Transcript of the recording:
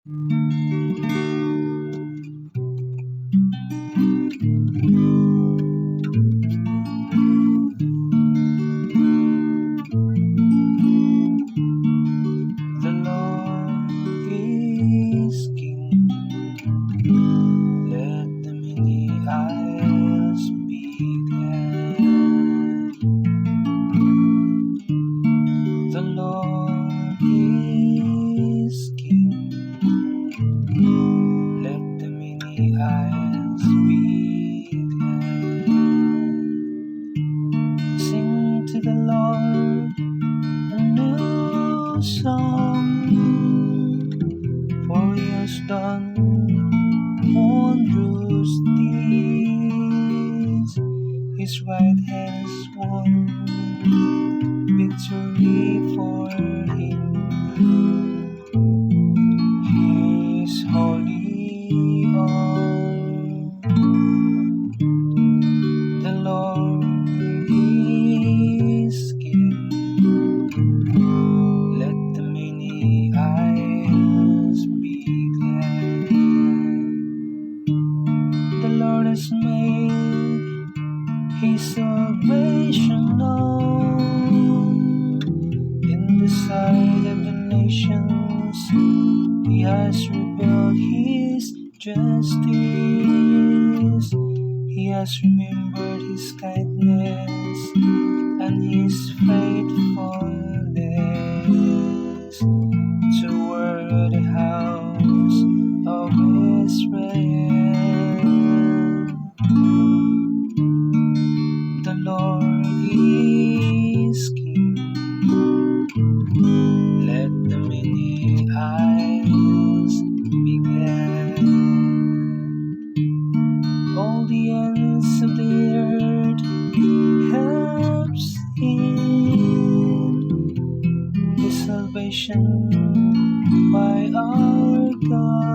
The Lord is King. Let the many isles be glad. The Lord is King. Let the many isles be glad. Sing to the Lord a new song, for He has done wondrous deeds. His right hand has won victory for Him. He is holy on. The Lord is King. Let the many isles be glad. The Lord has made His salvation known in the sight of the nations. He has revealed His justice. He has remembered His kindness and His faithfulness toward the house of Israel. The Lord is King. Let the many isles be glad. All the ends of the earth have seen the salvation by our God.